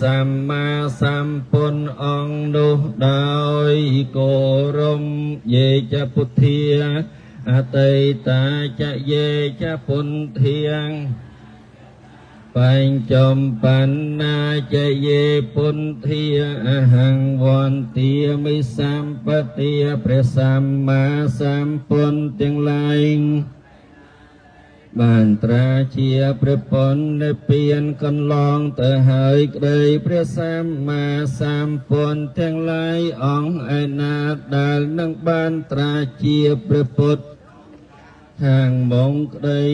សម្មាសម្ពុទ្ធអង្គនោះដោយគោរមយេចពុទ្ធាអតីតាចយេចពុន្ធាបញ្ចំបណ្ណាចយេពុន្ធាអហង្វន្ទាមិសម្បទាព្រះសម្មាសម្ពុទ្ធទាំងឡាយបានត្រាជាព្រះពុទ្ធនិព្វានកន្លងទៅហើយក្តីព្រះសម្មាសម្ពុទ្ធទាំងឡាយអង្គឯណាដែលនឹងបានត្រាជាព្រះពុទ្ធខាងមុខក្តី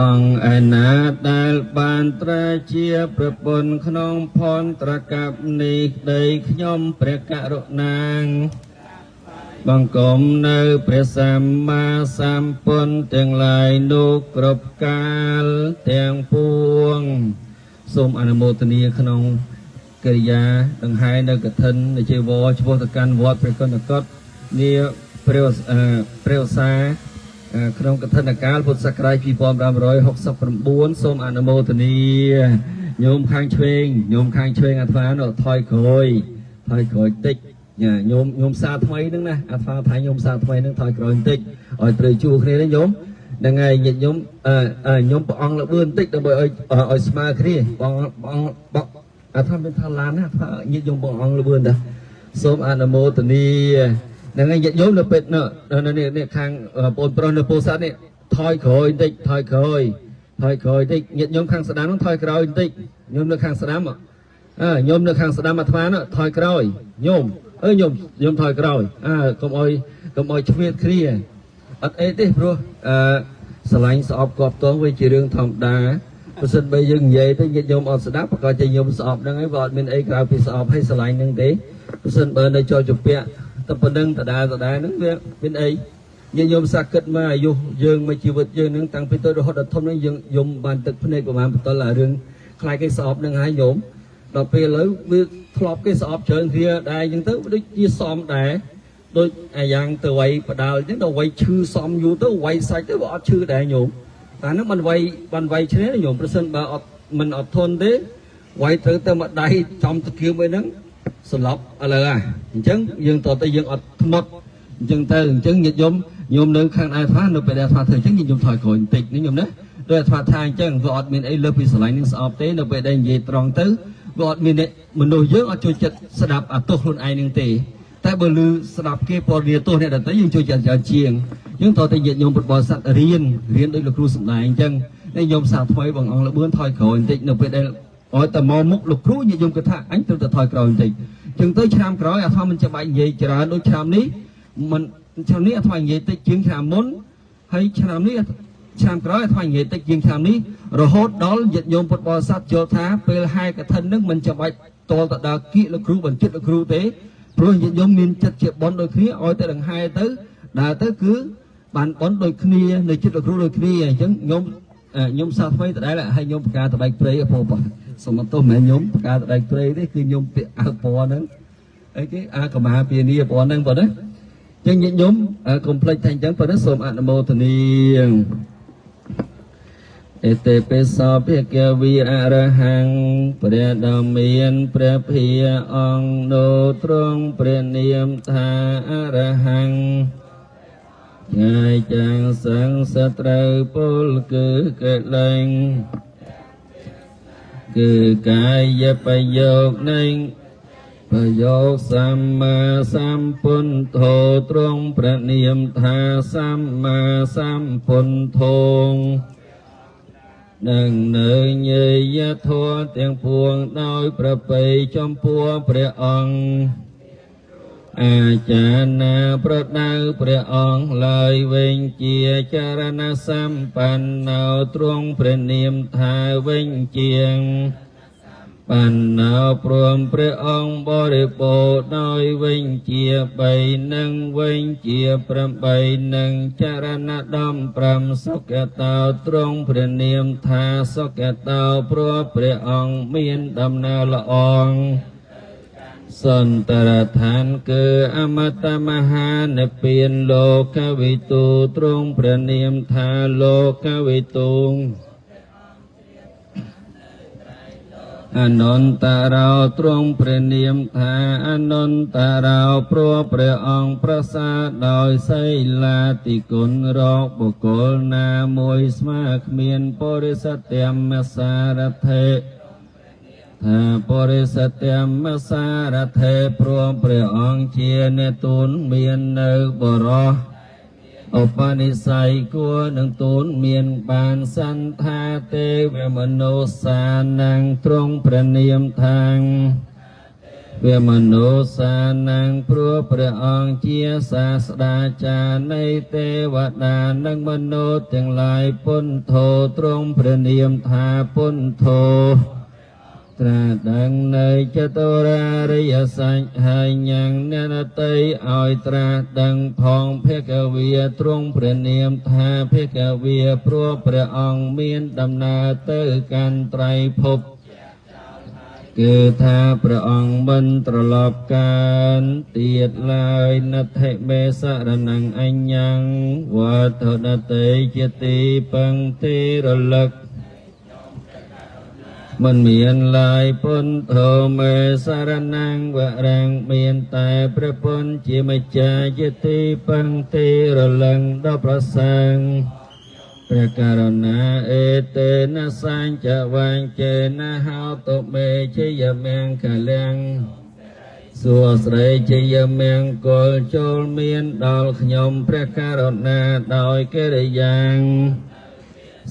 អង្គឯណាដែលបានត្រាជាព្រះពុទ្ធក្នុងផនត្រកັບនេះក្តីខ្ញុំព្រះករុណាបង្គំនៅព្រះសម្មាសម្ពុទ្ធទាំងឡាយនោះគ្រប់កាលទាំងពួងសូមអនុមោទនាក្នុងកិរិយាដង្ហែនៅកឋិននៃជីវរឆ្ពោះទៅកាន់វត្តព្រះកុណកុដនាព្រះឧស្សាហ៍ក្នុងកឋិនកាលពុទ្ធសករាជ2569សូមអនុមោទនាញោមខាងឆ្វេងអាត្មានោះថយក្រោយតិចញោមសាថ្មីហ្នឹងណាអាត្មាថាញោមសាថ្មីហ្នឹងថយក្រោយបន្តិចឲ្យត្រូវជួគ្នាណាញោមហ្នឹងហើយញាតិញោមព្រះអង្គលបឿនបន្តិចដើម្បីឲ្យស្មើគ្នាបងអាត្មាមានថាឡានណាអាត្មាញាតិញោមព្រះអង្គលបឿនតាសូមអនុមោទនាហ្នឹងហើយញាតិញោមនៅពេទ្យនេះខាងបងប្រុសនៅពោធិ៍សាត់នេះថយក្រោយបន្តិចញាតិញោមខាងស្ដាំហ្នឹងថយក្រោយបន្តិចញោមនៅខាងស្ដាំញោមនៅខាងស្ដាំអាត្មានោះថយក្រោយញោមខ្ញុំថយក្រោយកុំឲ្យឆ្វៀតគ្នាអត់អីទេព្រោះស្រឡាញ់ស្អប់គប់តងវាជារឿងធម្មតាបើសិនបើយើងនិយាយទៅញាតិញោមអត់ស្ដាប់ប្រកាសជាញោមស្អប់ហ្នឹងហើយវាអត់មានអីក្រៅពីស្អប់ហើយស្រឡាញ់ហ្នឹងទេបើសិនបើនៅចូលជំពាក់តែប៉ុណ្្នឹងដដែលហ្នឹងវាមានអីញាតិញោមសាគិតមកអាយុយើងមកជីវិតយើងហ្នឹងតាំងពីតូចរហូតដល់ធំហ្នឹងយើងយំបានទឹកភ្នែកប្រហែលបន្ទល់អារឿងខ្លាចគេស្អប់ហ្នឹងហើយញោមដល់ពេលឥឡូវវាធ្លាប់គេស្អប់ច្រើនគ្នាដែរអញ្ចឹងទៅដូចជាសមដែរដូចអាយ៉ាងទៅវ័យបដាលអញ្ចឹងដល់វ័យឈឺសមយូរទៅវ័យសាច់ទៅវាអត់ឈឺដែរញោមតែហ្នឹងមិនវ័យឈ្នះញោមប្រសិនបើមិនអត់ធន់ទេវ័យត្រូវទៅមកដៃចំតគៀមអីហ្នឹងសន្លប់ឥឡូវអញ្ចឹងយើងតទៅយើងអត់ធ្មត់អញ្ចឹងញាតិញោមនៅខាងអាត្មានៅពេលដែលអាត្មាធ្វើអញ្ចឹងញាតិញោមថយក្រោយបន្តិចនេះញោមណាដោយអាត្មាថាអញ្ចឹងវាអត់មានអីលើពីស្រឡាញ់នឹងស្អប់ទេនៅពេលដែលនិយាយត្រង់ទៅវាអត់មានមនុស្សយើងអត់ចូលចិត្តស្ដាប់អាទោសខ្លួនឯងនឹងទេតែបើឮស្ដាប់គេពណ៌នាទោសអ្នកដទៃយើងចូលចិត្តច្រើនជាងយើងតើទៅញាតិញោមពុទ្ធបរិស័ទរៀនដោយលោកគ្រូសំដែងអញ្ចឹងហើយញោមសាថ្មីបងអង្គលបឿនថយក្រោយបន្តិចនៅពេលដែលឲ្យតែមកមុខលោកគ្រូញាតិញោមគាត់ថាអញត្រូវតែថយក្រោយបន្តិចអញ្ចឹងទៅឆ្នាំក្រោយអាត្មាមិនចាំបាច់និយាយច្រើនដូចឆ្នាំនេះអាត្មានិយាយតិចជាងឆ្នាំមុនហើយឆ្នាំក្រោយអាត្មានិយាយតិចជាងឆ្នាំនេះរហូតដល់ញាតិញោមពុទ្ធបរិស័ទយល់ថាពេលហែកឋិននឹងមិនចាំបាច់តលទៅដល់គៀកលោកគ្រូបញ្ចិតលោកគ្រូទេព្រោះញាតិញោមមានចិត្តជាបន់ដូចគ្នាឲ្យតែដង្ហែទៅដើរទៅគឺបានបន់ដូចគ្នានៅចិត្តលោកគ្រូដូចគ្នាអញ្ចឹងញោមសាថ្មីដដែលហើយញោមផ្កាតបែកព្រៃអពសុំទោសមិនញោមផ្កាតបែកព្រៃទេគឺញោមពាក់អាវពណ៌ហ្នឹងអីគេអាកម្មាពានីពណ៌ហ្នឹងប៉ុណ្ណាអញ្ចឹងញាតិញោមកុំភ្លេចថាអញ្ចឹងប៉ុណ្ណាសូមអនុមោទនាអេតេពេសោភិក្ខវីអរហង្គព្រះដ៏មានព្រះភិយអង្គនោះទ្រង់ព្រះនាមថាអរហង្គងាយចាងសង្សត្រូវពលគឺកិលេសគឺកាយប្រយោគនៃប្រយោគសម្មាសម្ពុទ្ធោទ្រង់ព្រះនាមថាសម្មាសម្ពុទ្ធោនឹងនៅញយធម៌ទាំងពួងដោយប្រពៃចំពោះព្រះអង្គអាចារ្យណាប្រដៅព្រះអង្គឡើយវិញជាចរណសម្បណ្ណោទ្រង់ព្រះនាមថាវិញជាងបណ្ណោព្រមព្រះអង្គបរិបូរណ៍ដោយវិញជា3នឹងវិញជា8នឹងចរណដំ5សុគតោទ្រង់ព្រះនាមថាសុគតោព្រោះព្រះអង្គមានដំណើរល្អសន្តរឋានគឺអមតមហានិព្វានលោកវិទូទ្រង់ព្រះនាមថាលោកវិទូ อนุนตเราตรงเปรเนียมทาอนุนตเราพระพระองค์ประสาทโดยไสลาติกุลรอกบุคลนามวยสมาคเมียนปริสัตยมสารเทถ้าบริสัทยมสารเทพรวมพระองค์เชียเนตุนเมียนเนบรออุปนิสัยกัวหนึ่งตุนเมียนบานสันทาเตเวมโนสานังตรงประเนียมทางเวมโนสานังพระพระองค์เชียศาสดาจารย์ในเทวดานังมโนทั้งหลายพ้นโทตรงประเนียมทาพ้นโทตราดังในจตุราริยสัจให้ยังเนนติอ่อยตราดังพองเพกเวียตรงประเนียมทาเพกเวียพระพระองค์เมียนดำนาเตอกันไตรภพคือถ้าพระองค์บันตรลบการเตียดลายนัทเมสรนังอัญญังวัฏนเตจติปังติรลักมันเมียนลายพ้นโทเมสารนังวะรังเมียนแต่พระพ้นจิมจายติปังติรลังดประสังประการนาเอเตนะสัญจวังเจนะหาตเมชยเมงขลังสัวสระชยเมงกลโจลเมียนดอลขยมประการนาโดยเกริยัง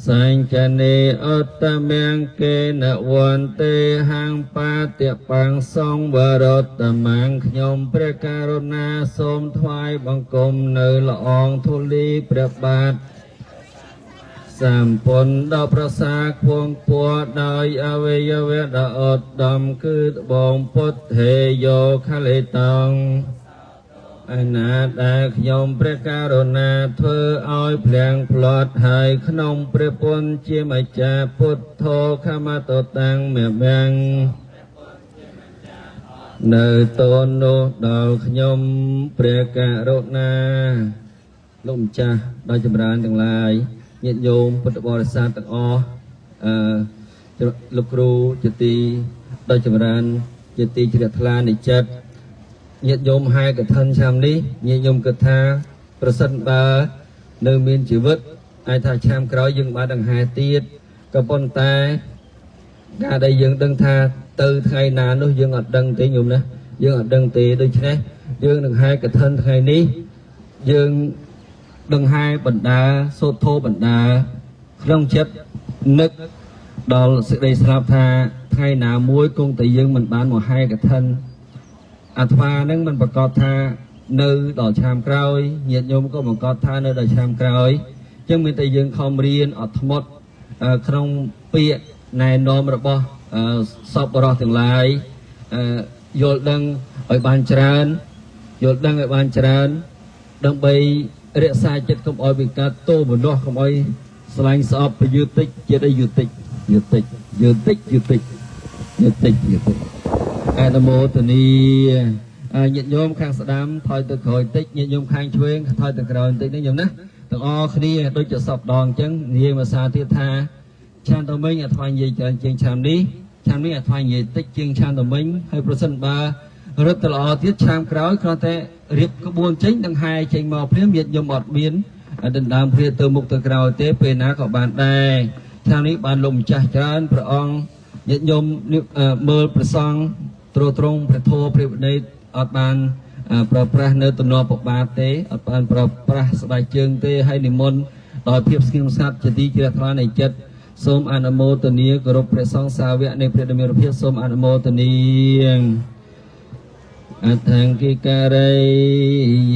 สัญจเนอัตตะเมงเกณวันเตหังปาเตปังสองวรตมังขยมประการนาสมถวายบังคมในละอองธุลีประบาทสามผลดาวประสาพวงปัวดอยอวัยวะดาอดดำคือบองพุทธเฮโยคาเลตังอนาตาขยมประการนาเธออ้อยเพลงปลอดหายขนมประปนเจียมจาพุทโธขมาตตังแม่แบงเนตโนดาวขยมประการนาลมจ่าดอยจำรานทั้งหลายញាតិញោមពុទ្ធបរិស័ទទាំងអស់លោកគ្រូជាទីដោយចម្រើនជាទីជ្រះថ្លានៃចិត្តញាតិញោមហែកឋិនឆ្នាំនេះញាតិញោមគិតថាប្រសិនបើនៅមានជីវិតអាចថាឆ្នាំក្រោយយើងបានដង្ហែទៀតក៏ប៉ុន្តែការដែលយើងដឹងថាទៅថ្ងៃណានោះយើងអត់ដឹងទេញោមណាយើងអត់ដឹងទេដូច្នេះយើងនឹងហែកឋិនថ្ងៃនេះយើងដង្ហែបណ្ដាសូត្រធោបណ្ដាក្នុងចិត្តនឹកដល់សេចក្តីស្លាប់ថាថ្ងៃណាមួយគង់តែយើងមិនបានមកហែកឋិនអាត្មានឹងមិនប្រកាសថានៅដល់ឆ្នាំក្រោយញាតិញោមក៏ប្រកាសថានៅដល់ឆ្នាំក្រោយអញ្ចឹងមានតែយើងខំរៀនអត់ធ្មត់ក្នុងពាក្យណែនាំរបស់សពបរិសទាំងឡាយយល់ដឹងឲ្យបានច្រើនយល់ដឹងឲ្យបានច្រើនដើម្បីរក្សាចិត្តកុំឲ្យវិការតោមនោះកុំឲ្យស្លាញ់ស្អប់ទៅយឺតិចជាតិឲ្យយឺតិចអនុមោទនីញាតិញោមខាងស្ដាំថយទៅក្រោយតិចញាតិញោមខាងឆ្វេងថយទៅក្រោយតិចនេះញោមណាទាំងអស់គ្នាដូចជាសពដងអញ្ចឹងនិយាយភាសាទៀតថាឆានតមិញអាថ្វាយនិយាយច្រើនជាងឆាននេះអាថ្វាយនិយាយតិចជាងឆានតមិញហើយប្រសិនបើរត់ទៅល្អទៀតឆានក្រោយគ្រាន់តែរៀបក្បួនចេញដង្ហែចេញមកព្រាមញាតិញោមអត់មានដណ្ដើមព្រាទៅមុខទៅក្រោយទេពេលណាក៏បានដែរឆ្នាំនេះបានលោកម្ចាស់ច្រើនព្រះអង្គញាតិញោមមើលព្រះសង្ឃត្រង់ព្រះធម៌ព្រះវិន័យអត់បានប្រើប្រាស់នៅទំនាស់ប្របាទទេអត់បានប្រើប្រាស់ស្បែកជើងទេហើយនិមន្តដោយភាពស្ងៀមស្ងាត់ជាទីជ្រះថ្លានៃចិត្តសូមអនុមោទនាគោរពព្រះសង្ឃសាវកនៃព្រះដ៏មានភាពសូមអនុមោទនាអថង្គិការេ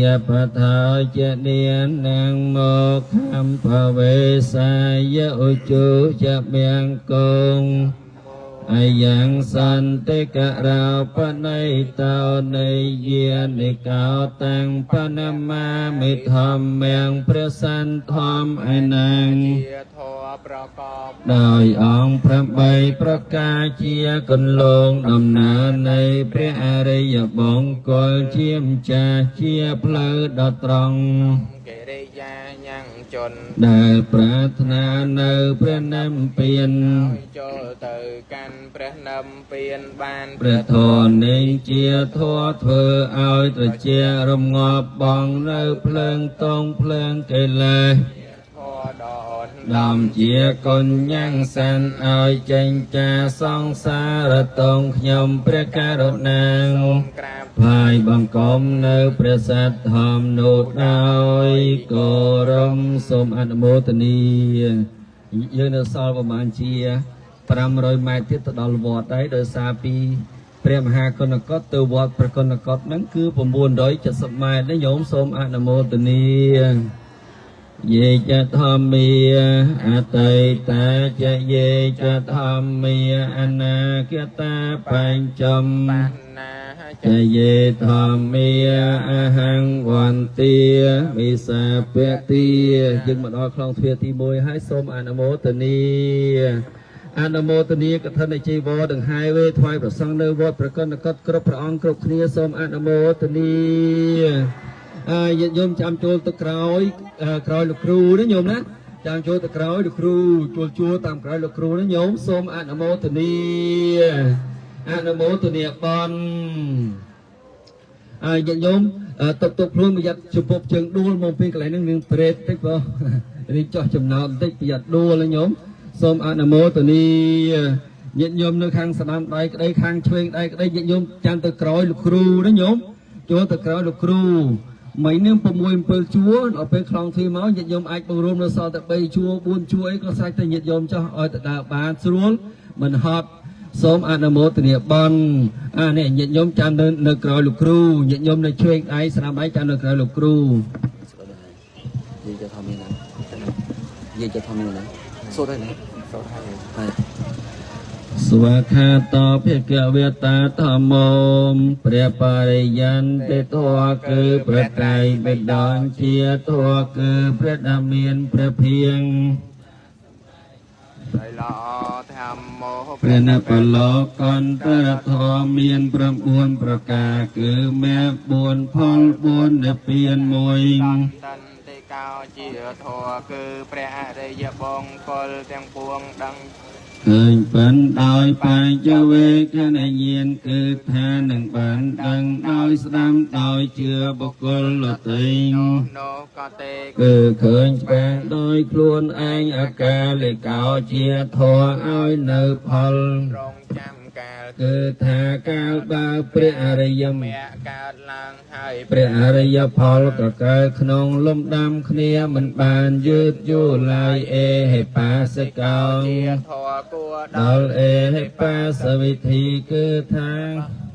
យបថាចនេនាងមកខំភវេសាយឧជុចមង្គងអាយ៉ាងសន្តិករោបណៃតោនៃយានិកោតាំងបណមាមិធម្មងព្រះសន្ធមឯណាងដោយអង្គ8ប្រការជាកន្លងដំណើរនៃព្រះអរិយបង្គលជាម្ចាស់ជាផ្លូវដ៏ត្រង់កិរិយាញ៉ាំង จนได้ปรารถนาในพระนำเปลี่ยนโจตือกันพระนำเปลี่ยนบานพระทอนในเจียทั่วเธอเอาตระเจียรมงอบบองในเพลิงตรงเพลิงเกลยดอมเจียกนยังสันเอาเจงจาสองสารตรงขยมพระการุณาภายบังกรมในประสัทธรรมโนดเอากรมสมอนุโมทนียืนสอบประมาณเจีย500 ម៉ែត្រទៀតទៅដល់វត្តហើយដោយសារពីព្រះមហាកុណកតទៅវត្តព្រះកុណកតហ្នឹងគឺ970 ម៉ែត្រណាញោមសូមអនុមោទនាយេចធម្មាអតីតាចយេចធម្មាអនាគតាបញ្ចំចយេធម្មាអហង្វន្តាវិសាពតិយើងមកដល់ខ្លងទ្វារទី1ហើយសូមអនុមោទនាអនុមោទនាកឋិនជីវរដង្ហែវេថ្វាយប្រសង់នៅវត្តព្រះកុណកតគ្រប់ព្រះអង្គគ្រប់គ្នាសូមអនុមោទនាញាតិញោមចាំចូលទៅក្រោយលោកគ្រូណាញោមណាចាំចូលទៅក្រោយលោកគ្រូជួលតាមក្រោយលោកគ្រូណាញោមសូមអនុមោទនាអនុមោទនាបនញាតិញោមតុកខ្លួនប្រយ័ត្នចំពប់ជើងដួលមកពេលកន្លែងហ្នឹងមានប្រេតតិចបងនេះចោះចំណោមបន្តិចប្រយ័ត្នដួលណាញោមសូមអនុមោទនាញាតិញោមនៅខាងស្ដាំដៃក្តីខាងឆ្វេងដៃក្តីញាតិញោមចាំទៅក្រោយលោកគ្រូណាញោមចូលទៅក្រោយលោកគ្រូមិននឹង6 7ជួរដល់ពេលខ្លងទ្វារមកញាតិញោមអាចបង្រួមនៅសល់តែ3ជួរ4ជួរអីក៏សាច់តែញាតិញោមចោះឲ្យទៅដើរបានស្រួលមិនហត់សូមអនុមោទនាបននេះញាតិញោមចាំនៅក្រោយលោកគ្រូញាតិញោមនៅឆ្វេងដៃស្ដាំដៃចាំនៅក្រោយលោកគ្រូនិយាយទៅធម្មតានិយាយទៅធម្មតាសូត្រហើយសូត្រហើយสวากขาตอเพกเวตาธรรมมព្រះបរិយន្តធัวคือព្រះត្រៃបិដកជាធัวគឺព្រះដ៏មានព្រះភៀងហើយល្អធម្មោព្រះនបលោកន្តរធម៌មាន9ប្រការគឺមេ4ផល4និព្វាន1កោជាធម៌គឺព្រះអរិយបង្គោលទាំងពួងដឹងឃើញបានដោយបញ្ចវេកណញាណគឺថានឹងបានដឹងដោយស្ដាំដោយជឿបុគ្គលដទៃនោះក៏ទេគឺឃើញច្បាស់ដោយខ្លួនឯងអកាលេកោជាធម៌ឲ្យនៅផលរងចាំកាលគឺថាកាលបើព្រះអរិយមគ្គកើតឡើងហើយព្រះអរិយផលក៏កើតក្នុងលំដាំគ្នាមិនបានយឺតយូរឡើយអេហេបាសិកោជាធម៌គួរដល់អេហេបាសវិធីគឺថា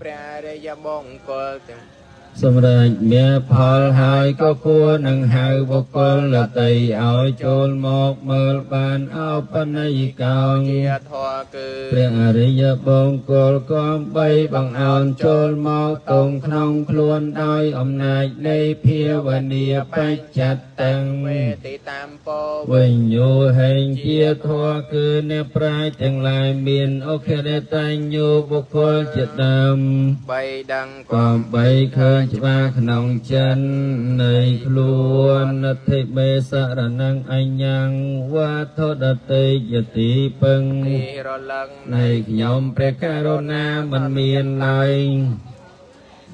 ព្រះអរិយបង្គោលទាំងសម្រាប់មានផលហើយក៏គួរនឹងហៅបុគ្គលដទៃឲ្យចូលមកមើលបានអបន័យកោជាធម៌គឺព្រះអរិយបង្គោលក៏បីបង្អោនចូលមកតងក្នុងខ្លួនដោយអំណាចនៃភាវនាបច្ចត្តតាំងវេទិតាមពោវិញ្ញោហេងជាធម៌គឺអ្នកប្រាជ្ញទាំងឡាយមានអុខិរិតញ្ញោបុគ្គលជាដើមបីដឹងក៏បីឃើញច្បាស់ក្នុងចិននៃខ្លួននតិបេសរណង្អញ្ញងវត្ថុដតេយតិពឹងរលឹងនៃខ្ញុំព្រះករុណាមិនមានឡើយ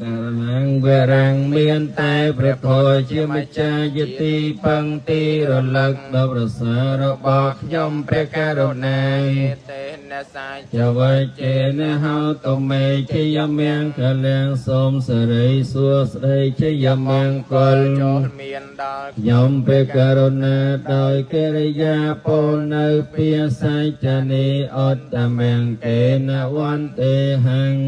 ករណងវរាំងមានតែព្រះធម៌ជាម្ចាស់យតិពឹងទីរលឹកដល់ប្រសើររបស់ខ្ញុំព្រះករុណាទេនសាចវេចេនហោតមេជាយមង្គលៀងសូមសិរីសួស្តីជាយមង្គលចូលមានដល់ខ្ញុំព្រះករុណាដោយកិរិយាពលនៅពាសច្ចនីអត្តមង្គេនវន្ទេហង្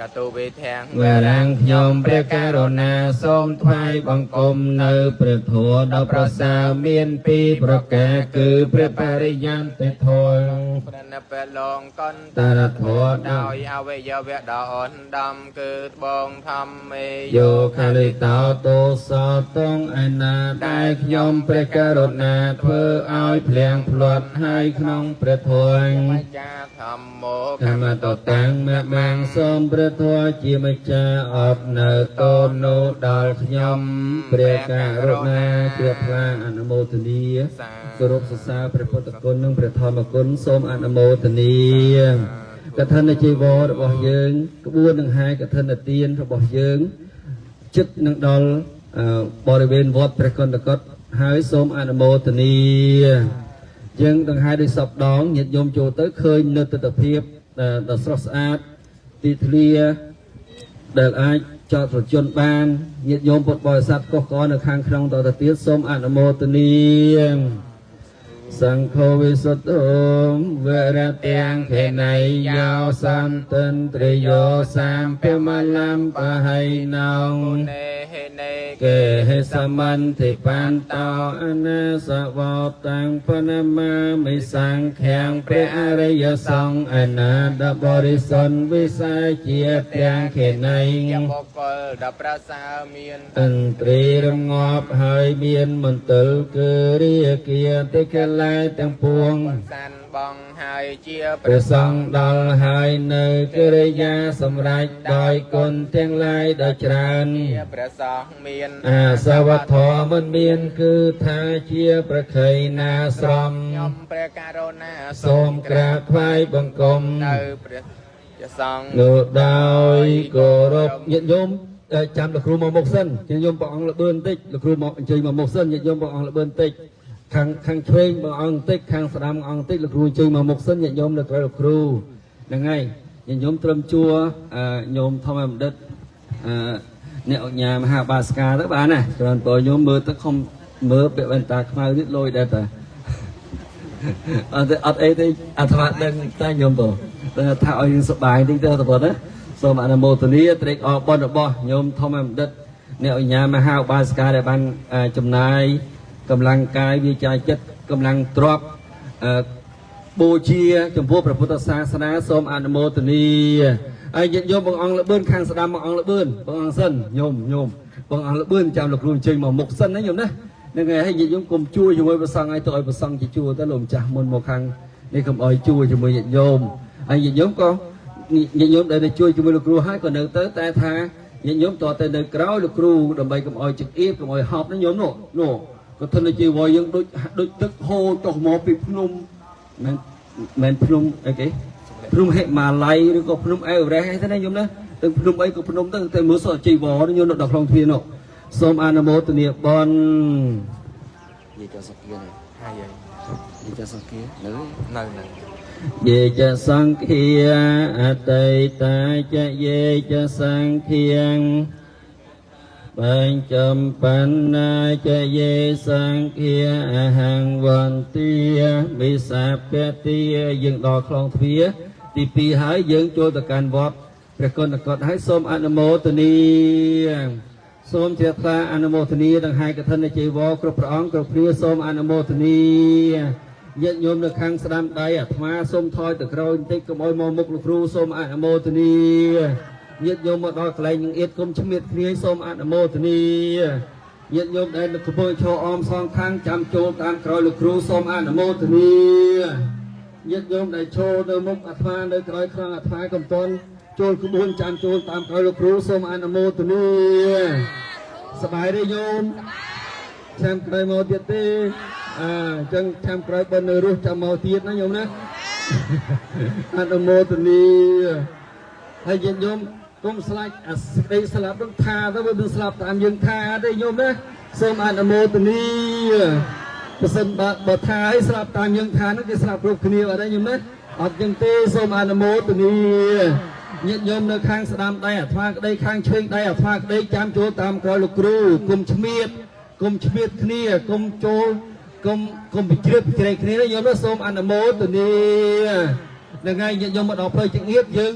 យតុវេធាំងវរាំងខ្ញុំព្រះករុណាសូមថ្វាយបង្គំនៅព្រះធម៌ដ៏ប្រសើរមាន2ប្រការគឺព្រះបរិយន្តធម៌ព្រះនិព្វានលងកន្តរធម៌ដោយអវយវៈដ៏អណ្ដំគឺត្បូងធម្មេយោខាលិតោទោសតងឯណាដែលខ្ញុំព្រះករុណាធ្វើឲ្យភ្លៀងភ្លាត់ហើយក្នុងព្រះធម៌ចាធម្មោកម្មតតាំងមមាំងសូមព្រះ ធម៌ជាម្ចាស់អបនៅកូននោះដល់ខ្ញុំព្រះករុណាជ្រះថ្លាអនុមោទនាគោរពសរសើរព្រះពុទ្ធគុណនិងព្រះធម្មគុណសូមអនុមោទនាកឋិនជីវររបស់យើងក្បួននឹងហើយកឋិនទានរបស់យើងចិត្តនឹងដល់បរិវេណវត្តព្រះកន្តកតហើយសូមអនុមោទនាយើងដង្ហែដោយសពដងញាតិញោមចូលទៅឃើញនៅទិដ្ឋភាពដ៏ស្រស់ស្អាតទីធ្លាដែលអាចចតរជន់បានញាតិញោមពុទ្ធបរិស័ទកុសកនៅខាងក្នុងតទៅទៀតសូមអនុមោទនាសង្ឃវិសុទ្ធោវរទាំងខេណៃយោសន្តន្ត្រយោសាមពមលំបហៃណងកេហេសមន្តិបន្តោអនាសវតាំងបនមាមិសង្ឃាំងព្រះអរិយសង្ឃអនាតបរិសុទ្ធវិសាជាទាំងខេណៃបុគ្គលដល់ប្រសើរមានអន្ត្រីរងាប់ហើយមានមន្ទិលគឺរាគាតិកលែទាំងពួងសានបងហើយជាព្រះសង្ឃដល់ហើយនៅកិរិយាសម្រេចដោយគុណទាំងឡាយដ៏ច្រើនព្រះសង្ឃមានអាសវធម៌មិនមានគឺថាជាប្រខ័យណាស្រមខ្ញុំព្រះករុណាសូមក្រាបថ្វាយបង្គំនៅព្រះសង្ឃនោះដោយគោរពញាតិញោមចាំលោកគ្រូមកមុខសិនញាតិញោមព្រះអង្គលបឿនបន្តិចលោកគ្រូមកអញ្ជើញមកមុខសិនញាតិញោមព្រះអង្គលបឿនបន្តិចខាងឆ្វេងបងអង្គបន្តិចខាងស្ដាំអង្គបន្តិចលោកគ្រូជួយមកមុខសិនញាតិញោមនៅក្រោយលោកគ្រូហ្នឹងហើយញាតិញោមត្រឹមជួញោមធម្មបណ្ឌិតអ្នកអញ្ញាមហាបាសកាទៅបានណាច្រើនបើញោមមើលទៅខំមើលពាក់វ៉ែនតាខ្មៅនេះលយដែរតាអត់អីទេអាត្មាដឹងតែញោមទៅថាឲ្យយើងសុបាយតិចទៅបងណាសូមអនុមោទនាត្រេកអរបុណ្យរបស់ញោមធម្មបណ្ឌិតអ្នកអញ្ញាមហាបាសកាដែលបានចំណាយកម្លាំងកាយវាចាចិត្តកម្លាំងទ្រព្យបូជាចំពោះព្រះពុទ្ធសាសនាសូមអនុមោទនាហើយញាតិញោមបងអង្គលបឿនខាងស្ដាំបងអង្គលបឿនបងអង្គសិនញោមបងអង្គលបឿនចាំលោកគ្រូអញ្ជើញមកមុខសិនណាញោមណាហ្នឹងហើយហើយញាតិញោមគុំជួយជាមួយព្រះសង្ឃឲ្យទៅឲ្យព្រះសង្ឃជាជួទៅលោកម្ចាស់មុនមកខាងនេះកុំឲ្យជួយជាមួយញាតិញោមហើយញាតិញោមក៏ញាតិញោមដែលជួយជាមួយលោកគ្រូហើយក៏នៅទៅតែថាញាតិញោមតទៅនៅក្រោយលោកគ្រូដើម្បីកុំឲ្យចង្អៀតកុំឲ្យហប់ណាញោមនោះក៏ធនជីវរយើងដូចទឹកហូរចុះមកពីភ្នំមិនភ្នំអីគេភ្នំហិមាល័យឬក៏ភ្នំអេវរ៉េសអីទៅណាញោមណាទាំងភ្នំអីក៏ភ្នំទៅតែមើលសក់ជីវរញោមនៅដល់ក្នុងទ្វារនោះសូមអនុមោទនាបននិយាយចសគាហើយនិយាយចសគានៅយេចសង្ឃាអតីតាចយេចសង្ឃាងបញ្ចំបណ្ណាចយេសង្ឃាអហង្វន្ទាវិសាពតិយើងដល់ខ្លងទ្វារទី2ហើយយើងចូលទៅកាន់វត្តព្រះគុណកតហើយសូមអនុមោទនាសូមជ្រះថ្លាអនុមោទនាដង្ហែកឋិនជីវរគ្រប់ព្រះអង្គគ្រប់គ្នាសូមអនុមោទនាញាតិញោមនៅខាងស្ដាំដៃអាត្មាសូមថយទៅក្រោយបន្តិចកុំឲ្យមកមុខលោកគ្រូសូមអនុមោទនាញាតិញោមមកដល់កន្លែងនឹងអៀតគុំឆ្មៀតគ្នាសូមអនុមោទនាញាតិញោមដែលកំពុងឈរអមសងខាងចាំចូលតាមក្រោយលោកគ្រូសូមអនុមោទនាញាតិញោមដែលឈរនៅមុខអាត្មានៅក្រោយខាងអាត្មាកំពុងចូលក្បួនចាំចូលតាមក្រោយលោកគ្រូសូមអនុមោទនាសប្បាយទេញោមចាំក្រោយមកទៀតទេអញ្ចឹងចាំក្រោយបើនៅរស់ចាំមកទៀតណាញោមណាអនុមោទនាហើយញាតិញោមកុំស្លាច់អាស្ដីស្លាប់នឹងថាទៅវាមិនស្លាប់តាមយើងថាទេញោមណាសូមអនុមោទនាបើសិនបើថាឲ្យស្លាប់តាមយើងថានោះគេស្លាប់គ្រប់គ្នាអត់ទេញោមណាអត់ចឹងទេសូមអនុមោទនាញាតិញោមនៅខាងស្ដាំដៃអាត្មាក្ដីខាងឆ្វេងដៃអាត្មាក្ដីចាំចូលតាមក្រោយលោកគ្រូគុំឆ្មៀតគ្នាគុំចូលគុំពិជ្រឹកជ្រែកគ្នាញោមណាសូមអនុមោទនានឹងហើយញាតិញោមមកដល់ផ្លូវចង្អៀតយើង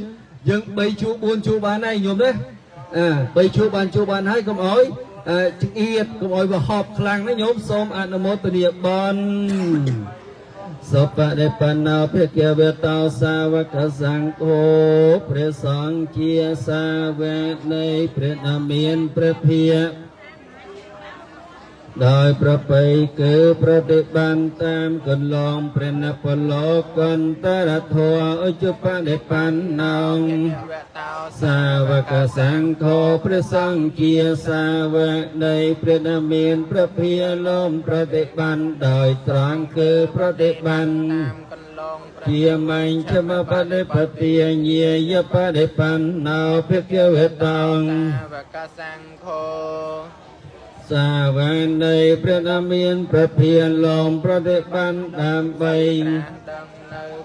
3ជួរ4ជួរបានហើយញោមណា3ជួរបានហើយកុំអោយចង្អៀតកុំអោយវាហប់ខ្លាំងណាញោមសូមអនុមោទនាបនសុបដិបណ្ណោភិក្ខវេតោសាវកសង្ឃោព្រះសង្ឃជាសាវកនៃព្រះនាមានព្រះភិក្ខ ដោយប្រពៃគឺប្រតិបានតាមកន្លងព្រះនពលោកន្ទរធัวឧជបនិបណ្ណងសាវកសង្ឃោព្រះសង្ឃជាសាវកនៃព្រះនាមានព្រះភិយលំប្រតិបានដោយត្រង់គឺប្រតិបានជាមិញជមបដិបទាញាយបដិបណ្ណោភិក្ខវេតងសាវកសង្ឃោសាវកនៃព្រះនាមានព្រះភិយលំប្រតិបានដើម្បី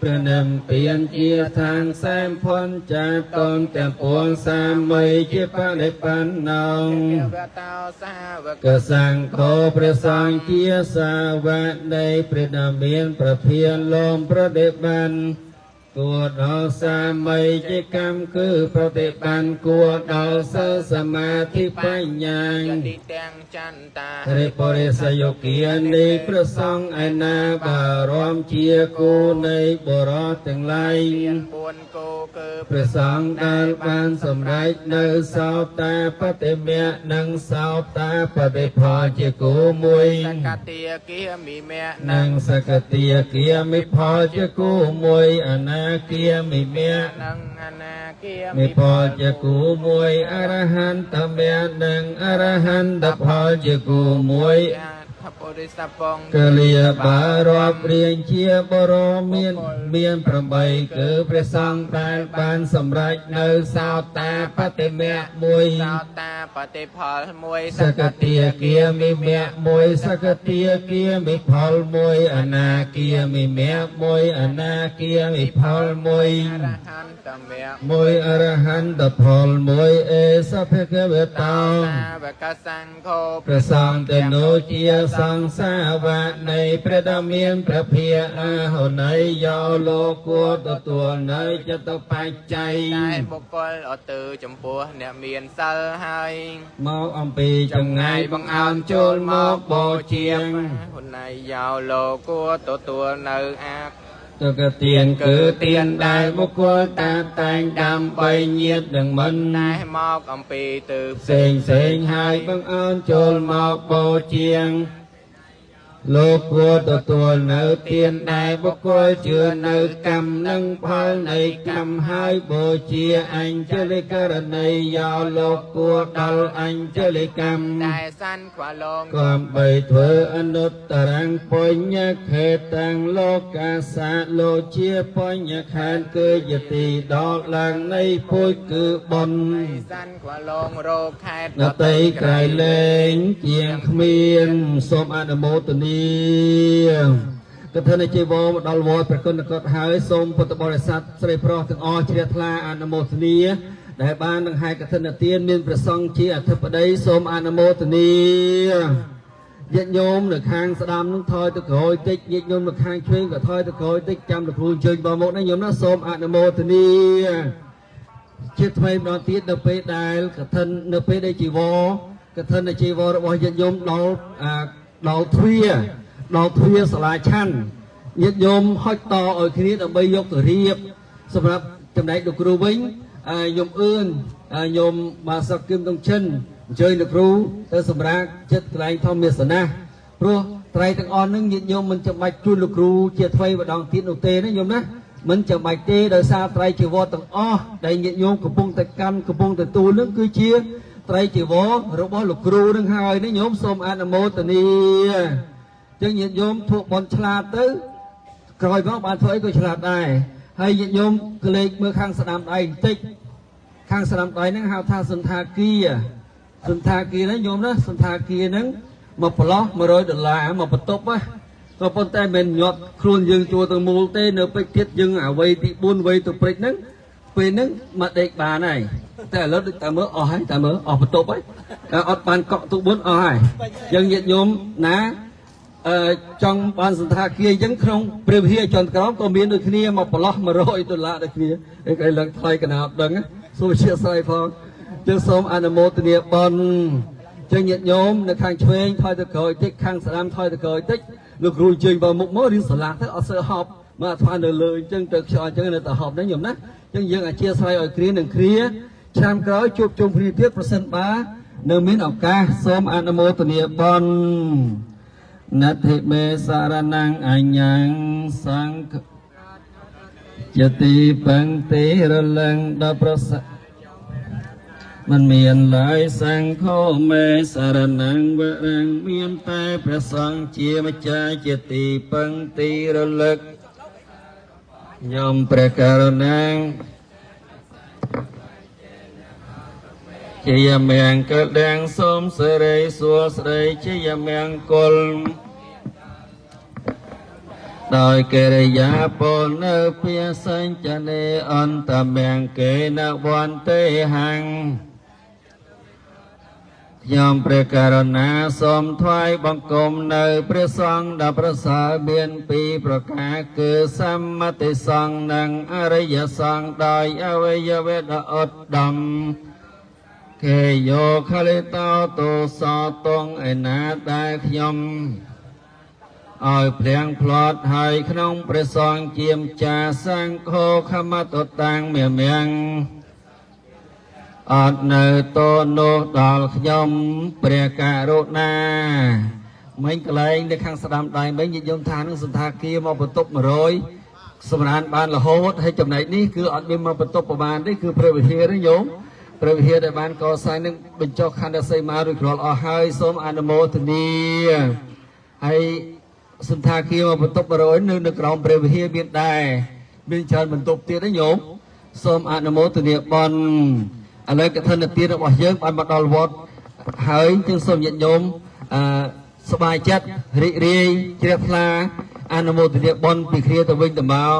ព្រះនាមពៀនជាທາງសែមផនចាតនទាំងពួងសាមីជាបដិបណ្ណងកសង្ឃោព្រះសង្ឃជាសាវកនៃព្រះនាមានព្រះភិយលំប្រតិបានគួរដល់សាមីជាកម្មគឺប្រតិបានគួរដល់សិលសមាធិបញ្ញាទាំងចន្តារិបរិសយោគានៃព្រះសង្ឃឯណាបារម្ភជាគូនៃបរិសទាំងឡាយ4គូគឺព្រះសង្ឃដែលបានសម្រេចនៅសោតាបតិមៈនិងសោតាបតិផលជាគូមួយសកតិគាមិមៈនិងសកតិគាមិផលជាគូមួយអនាគាមិមៈនិងអនាគាមិផលជាគូមួយអរហន្តមៈនិងអរហន្តផលជាគូមួយកលិយបារាប់រៀងជាបរមាន8គឺព្រះសង្ឃដែលបានសម្រេចនៅសោតាបតិមៈមួយសោតាបតិផលមួយសកតិគាមិមៈមួយសកតិគាមិផលមួយអនាគាមិមៈមួយអនាគាមិផលមួយអរហន្តមៈមួយអរហន្តផលមួយអេសភគវេតោសាវកសង្ឃោព្រះសង្ឃទាំងនោះជាសង្ឃសាវកនៃព្រះដ៏មានព្រះភិយអហុណីយោលោកគួរទទួលនៅចិត្តបច្ច័យតែបុគ្គលអត់ទៅចំពោះអ្នកមានសិលហើយមកអំពីចម្ងាយបង្អោនចូលមកបូជាហុណីយោលោកគួរទទួលនៅអាទុគទានគឺទានដែលបុគ្គលតាតែងដើម្បីញាតិនឹងមិនតែមកអំពីទៅផ្សេងហើយបង្អោនចូលមកបូជាលោកគួរទទួលនៅទានដែលបុគ្គលជឿនៅកម្មនិងផលនៃកម្មហើយបូជាអញ្ជលិករណីយោលោកគួរដល់អញ្ជលិកម្មតែសាន់ខ្វឡងក៏បីធ្វើអនុត្តរងបញ្ញខេតាំងលោកកាសាលោកជាបញ្ញខេតគឺយតិដល់ឡើងនៃពុជគឺបុណ្យសាន់ខ្វឡងរោខេតដតីក្រៃលែងជាងគ្មានសូមអនុមោទនាកឋិនជីវរមកដល់វត្តព្រះគុណកតហើយសូមពុទ្ធបរិស័ទស្រីប្រុសទាំងអស់ជ្រះថ្លាអនុមោទនាដែលបានដង្ហែកឋិនទានមានព្រះសង្ឃជាអធិបតីសូមអនុមោទនាញាតិញោមនៅខាងស្ដាំនឹងថយទៅក្រោយតិចញាតិញោមនៅខាងឆ្វេងក៏ថយទៅក្រោយតិចចាំលោកគ្រូអញ្ជើញបងមកណាញោមណាសូមអនុមោទនាជាថ្មីម្ដងទៀតនៅពេលដែលកឋិននៅពេលដែលជីវរកឋិនជីវររបស់ញាតិញោមដល់ទ្វាសាលាឆាន់ញាតិញោមហុចតឲ្យគ្នាដើម្បីយកទៅរៀបសម្រាប់ចំណែកលោកគ្រូវិញញោមអឿនញោមបាសកគឹមតុងឈិនអញ្ជើញលោកគ្រូទៅសម្រាប់ចិត្តកន្លែងធម្មទេសនាព្រោះត្រៃទាំងអស់នឹងញាតិញោមមិនចាំបាច់ជួយលោកគ្រូជាថ្មីម្ដងទៀតនោះទេណាញោមណាមិនចាំបាច់ទេដោយសារត្រៃជីវរទាំងអស់ដែលញាតិញោមកំពុងតែកាន់កំពុងតែទូលនឹងគឺជាត្រៃជីវររបស់លោកគ្រូនឹងហើយណាញោមសូមអនុមោទនាចឹងញាតិញោមធ្វើបន់ឆ្លាតទៅក្រោយមកបានធ្វើអីក៏ឆ្លាតដែរហើយញាតិញោមក្លែកមើលខាងស្ដាំដៃបន្តិចខាងស្ដាំដៃហ្នឹងហៅថាសន្តាគាហ្នឹងញោមណាសន្តាគាហ្នឹងមកប្រឡោះ$100មកបន្ទប់ណាក៏ប៉ុន្តែមិនញាត់ខ្លួនយើងជួទៅមូលទេនៅពេជ្រទៀតយើងអាវ័យទី4វ័យទៅព្រិចហ្នឹងពេលហ្នឹងមកដេកបានហើយតែឥឡូវដូចតែមើលអស់ហើយតែមើលអស់បន្ទប់ហើយអត់បានកក់ទូ4អស់ហើយយើងញាតិញោមណាចង់បានសន្តាគារអញ្ចឹងក្នុងព្រះវិហារចន្ទក្រមក៏មានដូចគ្នាមកប្រឡោះ$100ដូចគ្នាឯងឡើងថ្លៃកណាអត់ដឹងសូមអធិស្ឋានផងយើងសូមអនុមោទនាបុណ្យចឹងញាតិញោមនៅខាងឆ្វេងថយទៅក្រោយតិចខាងស្ដាំថយទៅក្រោយតិចលោកគ្រូអញ្ជើញបើមុខមករៀនសាលាទៅអត់សើហប់មកអាថ្មនៅលើអញ្ចឹងទៅខ្យល់អញ្ចឹងនៅតែហប់ហ្នឹងញោមណាចឹងយើងអធិស្ឋានឲ្យគ្រានឹងគ្រាឆ្នាំក្រោយជួបជុំគ្នាទៀតប្រសិនបើ នៅមានឱកាសសូមអនុមោទនាបុណ្យណដ្ឋិមេសារណង្អញ្ញងសង្ឃយតិបង្តិរលឹងដល់ប្រសមិនមានឡើយសង្ឃោមេសារណង្វរងមានតែព្រះសង្ឃជាម្ចាស់ជាទីពឹងទីរលឹកខ្ញុំព្រះករុណាជាយមង្គលដាំងសូមសិរីសួស្តីជាយមង្គលដោយកិរិយាពលនៅភាសញ្ចនេអន្តមង្គេនវន្ទេហੰខ្ញុំព្រះករុណាសូមថ្វាយបង្គំនៅព្រះសង្ឃដ៏ប្រសើរមានពីរប្រការគឺសម្មតិសង្ឃនិងអរិយសង្ឃដោយអវយវៈដ៏ឧត្តមគេយោខលិតោទោសតងឯណាដែលខ្ញុំឲ្យព្រាំងផ្្លាត់ហើយក្នុងព្រះសង្ឃជាម្ចាស់សង្ឃោខមតតាំងមាមាំងអត់នៅតនោះដល់ខ្ញុំព្រះករុណាមិញកន្លែងនៅខាងស្ដាំដៃមិញនិយមថានឹងសន្តាគារមកបន្ទប់100សម្រានបានរហូតហើយចំណែកនេះគឺអត់មានមកបន្ទប់ប្រមាណទេគឺព្រះវិហារទេញោមព្រះវិហារដែលបានកសាងនឹងបញ្ចុះខណ្ឌសីមារួចរាល់អស់ហើយសូមអនុមោទនាហើយសន្តាគារមកបន្ទប់100នៅក្រោមព្រះវិហារមានដែរមានច្រើនបន្ទប់ទៀតទេញោមសូមអនុមោទនាបុណ្យឥឡូវកឋិនទានរបស់យើងបានមកដល់វត្តហើយយើងសូមញាតិញោមសប្បាយចិត្តរីករាយជ្រះថ្លាអនុមោទនាបុណ្យពីគ្នាទៅវិញទៅមក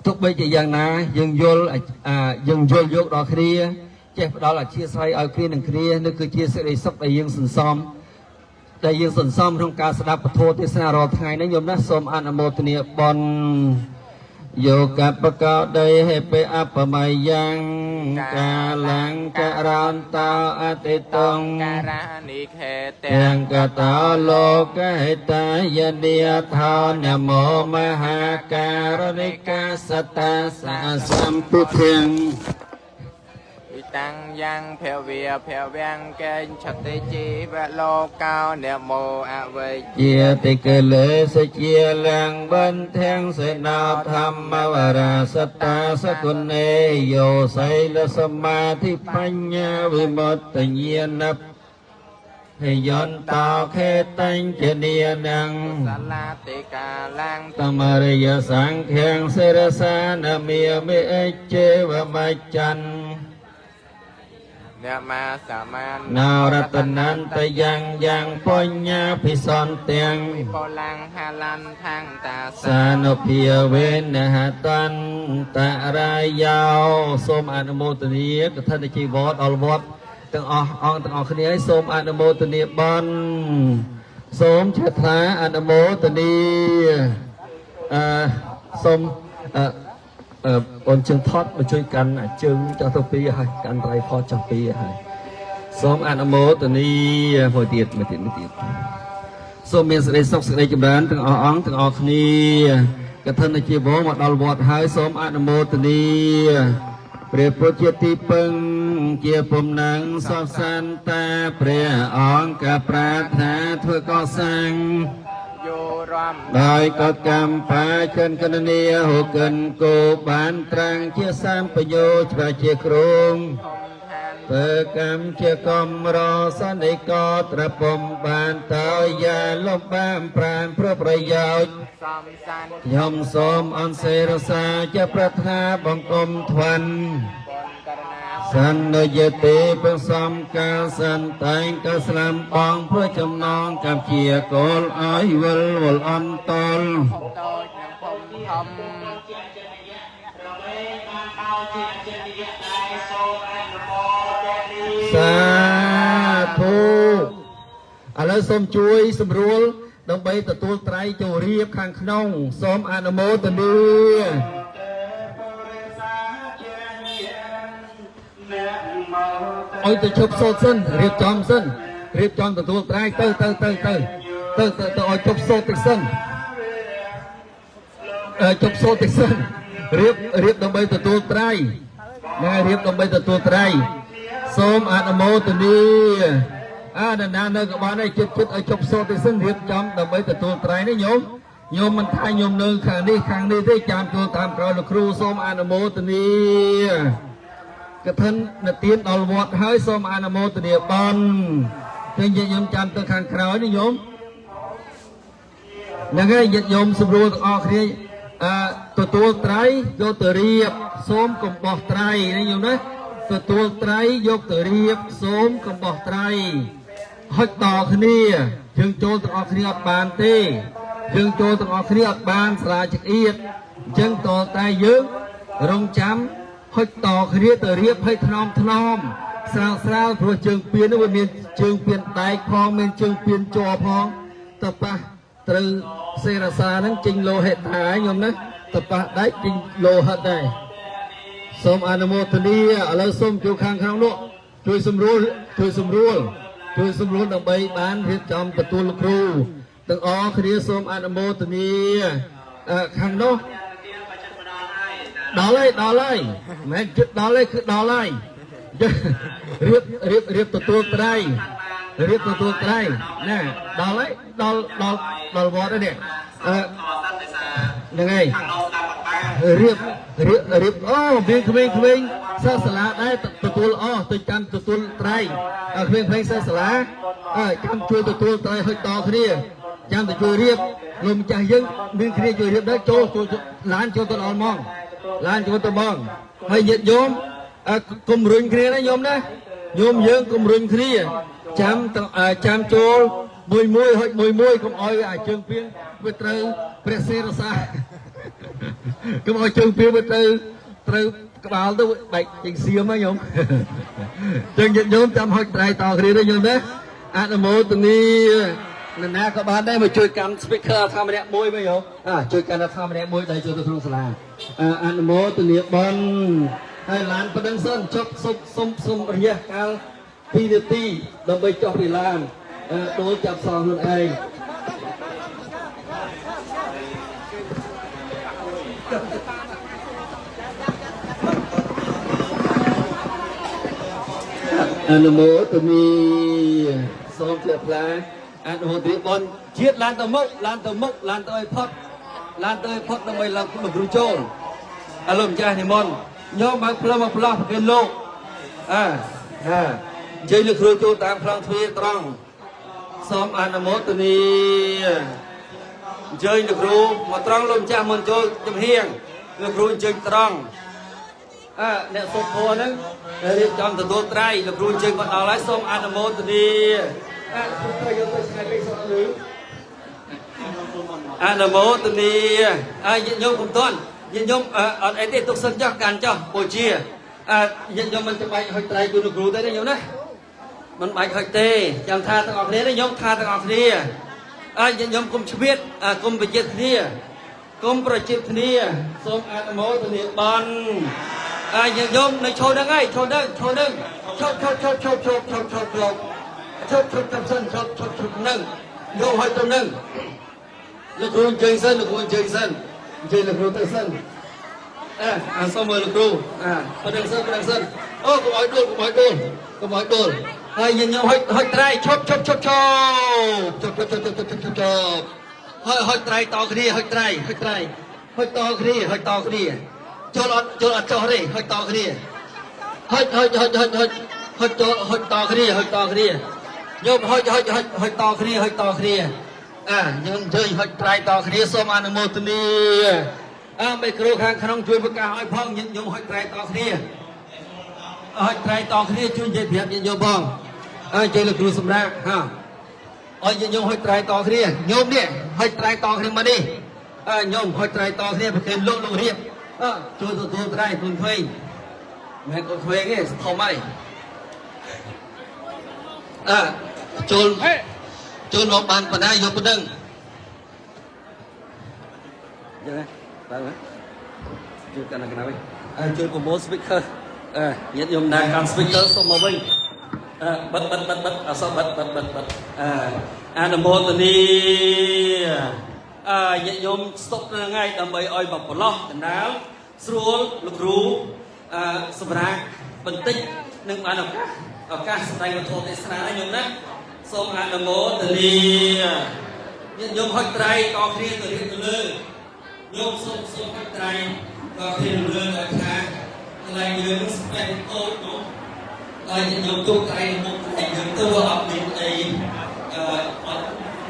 ទោះបីជាយ៉ាងណាយើងយល់យកដល់គ្នាចេះផ្ដល់អធិស្ឋានឲ្យគ្នានឹងគ្នានេះគឺជាសេចក្តីសុខដែលយើងសន្សំក្នុងការស្ដាប់ពធទេសនារាល់ថ្ងៃនេះញោមណាសូមអនុមោទនាបុណ្យយោកបកោដីហេបេអបមយ៉ាងកាលង្ករន្តោអតិតងការនិខេទាំងកតោលោកហេតាយនិយថោនមោមហាការនិកាសតាសាសម្ពុទ្ធិតាំងយ៉ាងភវាវាំងកេញឆតិជីវលោកោនមោអវេជាតិកលេសជាលាំងបន្ធាំងសេណោធម្មវរាសតាសគុណេយោសីលសមាធិបញ្ញាវិមុតតញាណហេយន្តោខេតញ្ញនីនំសាលាតិកាលាំងតមរិយសង្ឃាំងសិរសានមេមេអេជេវមច្ឆន្ទអ្នកមាសាមានណរតនន្តយ៉ាងបញ្ញាភិសន្ទាំងបលាំងហាលន្តាំងតាសានុភាវេនហតន្តរាយោសូមអនុមោទនាកឋិនជីវរដល់វត្តទាំងអស់អង្គទាំងអស់គ្នាសូមអនុមោទនាបុណ្យសូមជ្រះថ្លាអនុមោទនាសូមអូនជើងថត់មកជួយកាន់ជើងចោះទៅពីហើយកាន់ត្រៃផចោះពីហើយសូមអនុមោទនាមួយទៀតសូមមានសេចក្តីសុខសេចក្តីចម្រើនទាំងអស់អង្គទាំងអស់គ្នាកឋិនជីវរមកដល់វត្តហើយសូមអនុមោទនាព្រះពុទ្ធជាទីពឹងជាពំនឹងសពសន្តាព្រះអង្គកប្រាថ្នាធ្វើកសាងដោយកតកម្មបាចិនកណនីហុកិនគោបានត្រាំងជាសម្បយោច្បាស់ជាគ្រងធ្វើកម្មជាកំរសនិកត្រពំបានតើយ៉ាលំបានប្រានព្រោះប្រយោជន៍ខ្ញុំសូមអនសេរសាជាប្រាថ្នាបង្គំថ្វាន់សន្និយតិប្រសំកាលសន្តែងក៏ស្លាំបងព្រោះចំណងកម្មជាគោលឲ្យវិលវល់អន្តលសាធុឥឡូវសូមជួយសម្រួលដើម្បីទទួលត្រៃចូលរៀបខាងក្នុងសូមអនុមោទនាឲ្យទៅឈប់សូត្រសិនរៀបចំសិនរៀបចំទទួលត្រៃទៅឲ្យឈប់សូត្រតិចសិនឈប់សូត្រតិចសិនរៀបដើម្បីទទួលត្រៃណារៀបដើម្បីទទួលត្រៃ សូមអនុមោទនាដល់ណានៅក៏បានឲ្យចិត្តឲ្យជប់សូត្រទៅសិនរៀបចំដើម្បីទទួលត្រៃនេះញោមមិនថាញោមនៅខាងនេះទេចាំចូលតាមក្រោយលោកគ្រូសូមអនុមោទនាកឋិននិទានដល់វត្តហើយសូមអនុមោទនាបន់តែញាតិញោមចាំទៅខាងក្រោយនេះញោមហ្នឹងហើយញាតិញោមសម្រួលទាំងអស់គ្នាទទួលត្រៃយកទៅរៀបសូមកំបោះត្រៃណាញោមណាទទួលត្រៃយកទៅរៀបសូមកំបោះត្រៃហុចតគ្នាយើងចូលទាំងអស់គ្នាអត់បានទេយើងចូលទាំងអស់គ្នាអត់បានស្រាចង្អៀតអញ្ចឹងតតែយើងរងចាំហុចតគ្នាទៅរៀបឲ្យថ្នមស្រាលព្រោះជើងពៀននោះវាមានជើងពៀនដែកផងមានជើងពៀនជ័រផងតប៉ះត្រូវសេរសាហ្នឹងចេញលោហិតហើយញោមណាតប៉ះដែកចេញលោហិតដែរសូមអនុមោទនាឥឡូវសូមចូលខាងក្នុងនោះជួយសម្រួលដើម្បីបានរៀបចំទទួលលោកគ្រូទាំងអស់គ្នាសូមអនុមោទនាខាងនោះដល់ហើយមិនជិតដល់ទេគឺដល់ហើយរៀបទទួលត្រៃណាដល់ហើយដល់វត្តហើយនេះហ្នឹងហើយរៀបអូមានក្មេងសិស្សសាលាដែរទទួលទៅចាំទទួលត្រៃក្មេងសិស្សសាលាចាំជួយទទួលត្រៃហុចតគ្នាចាំទៅជួយរៀបលោកម្ចាស់យើងមានគ្នាជួយរៀបដែរចូលឡានចូលទៅដល់ហ្មងឡានចូលទៅបងហើយញាតិញោមគំរុញគ្នាណាញោមណាញោមយើងគំរុញគ្នាចាំចូលមួយហុចមួយកុំឲ្យជើងពៀងវាត្រូវព្រះសេរសាកុំឲ្យជើងពៀងវាត្រូវក្បាលទៅបែកចេញសៀមហ្នឹងញោមចឹងញាតិញោមចាំហុចត្រៃតគ្នាទេញោមណាអនុមោទនានរណាក៏បានដែរមកជួយកាន់ speaker ថាម្នាក់មួយមកយោជួយកាន់ថាម្នាក់មួយដែលចូលទៅក្នុងសាលាអនុមោទនាបន់ហើយឡានប៉ណ្ណឹងសិនចប់សុំរយៈកាល2នាទីដើម្បីចុះពីឡានដូចចាប់សងខ្លួនឯងអនុមោទនាសូមជាផ្លែអនុមោទនាបនជាតិឡានទៅមុខឡានទៅឲ្យផុតដើម្បីឡើងលោកគ្រូចូលឥឡូវម្ចាស់និមន្តញោមបើកផ្លូវមកផ្លោះគេលោកជ័យលោកគ្រូចូលតាមផ្លូវទ្វារត្រង់សូមអនុមោទនាអញ្ជើញលោកគ្រូមកត្រង់លោកម្ចាស់មុនចូលចំហៀងលោកគ្រូអញ្ជើញត្រង់អ្នកសុខធម៌ហ្នឹងរៀបចំទទួលត្រៃលោកគ្រូអញ្ជើញមកដល់ហើយសូមអនុមោទនាទៅយកទៅឆ្ងាយពេកសុខលឺអនុមោទនាញាតិញោមកំតាន់ញាតិញោមអត់អីទេទុកសិនចុះកាន់ចុះបូជាញាតិញោមមិនចាំបាច់ហុចត្រៃគឺលោកគ្រូទេណាញោមណាមិនបាច់ហុចទេចាំថាទាំងអស់គ្នាទេញោមថាទាំងអស់គ្នាញាតិញោមគុំឆ្វៀតគុំប្រជិតគ្នាគុំប្រជិតគ្នាសូមអនុមោទនាបន់ញាតិញោមនៅឈរហ្នឹងហើយឈរហ្នឹងឈប់សិនហ្នឹងយកហុចទៅហ្នឹងលោកគ្រូអញ្ជើញសិនលោកគ្រូអញ្ជើញលោកគ្រូទៅសិនសូមមើលលោកគ្រូប៉ណ្ណឹងសិនអូកុំឲ្យដួលហើយញញហុចត្រៃឈប់ហើយហុចត្រៃតគ្នាហុចត្រៃហុចតគ្នាចូលអត់ចុះទេហុចតគ្នាហុចចូលហុចតគ្នាយកហុចតគ្នាយើងជើញហុចត្រៃតគ្នាសូមអនុមោទនាមេគ្រូខាងក្នុងជួយប្រកាសឲ្យផងខ្ញុំហុចត្រៃតគ្នាជួយនិយាយប្រាប់ញាតិញោមផងជ័យលោកគ្រូសម្រាប់ឲ្យញាតិញោមហុចត្រៃតគ្នាញោមនេះហុចត្រៃតគ្នាមកនេះញោមហុចត្រៃតគ្នាប្រគេនលោករៀបជួយទទួលត្រៃគុណខ្វែងមិនគុណខ្វែងទេធំហើយចូលមកបានបណ្ណាយកប៉ុណ្ណឹងយ៉ាងណាបានទេជួយកាន់ណាវិញជួយប្រមូល speaker ញាតិញោមដែលកាន់ speaker សូមមកវិញបិទអសបិទអនុមោទនាញាតិញោមស្តុកនឹងហើយដើម្បីឲ្យប្រឡោះកណ្ដាលស្រួលលោកគ្រូសម្រាប់បន្តិច នឹងបានឱកាសសម្ដែងវត្ថុទេសនាញោមណាសូមអនុមោទនាញាតិញោមហុចត្រៃក៏គ្នាទៅរៀបទៅលើញោមសូមហុចត្រៃក៏គ្នាទៅលើដល់ថាកន្លែងយើងនឹងស្បែកតូចនោះហើយញាតិញោមទុកត្រៃមុខតែយើងទៅអត់មានអី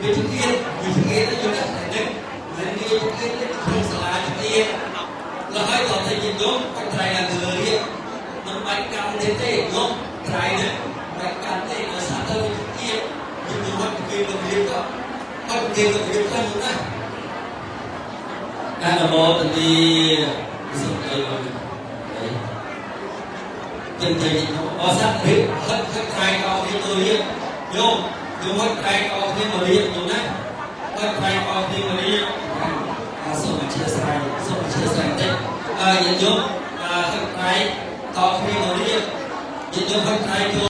វិធីគៀនទៅយកតែនេះហើយនិយាយគៀនទៅក្នុងសាលាទៀតแล้วให้ต่อไปยินยกคนไทยอะไรเนี่ยมันไปการเต้ยกไทยเนี่ยไปการเต้ภาษาตะวันตกยินยกว่าเกี่ยวกับเรื่องก็เกี่ยวกับเรื่องกันนะการมองตันดีสิ่งที่เราจริงๆภาษาไทยคนไทยเอาที่ตัวเรียกโยมคนไทยเอาที่มาเรียกอยู่นะคนไทยเอาที่มาเรียกសូមអធិស្ឋានសូមអធិស្ឋានតិចញាតិញោមហឹកត្រៃតគ្នាមករៀបញាតិញោមហឹកត្រៃ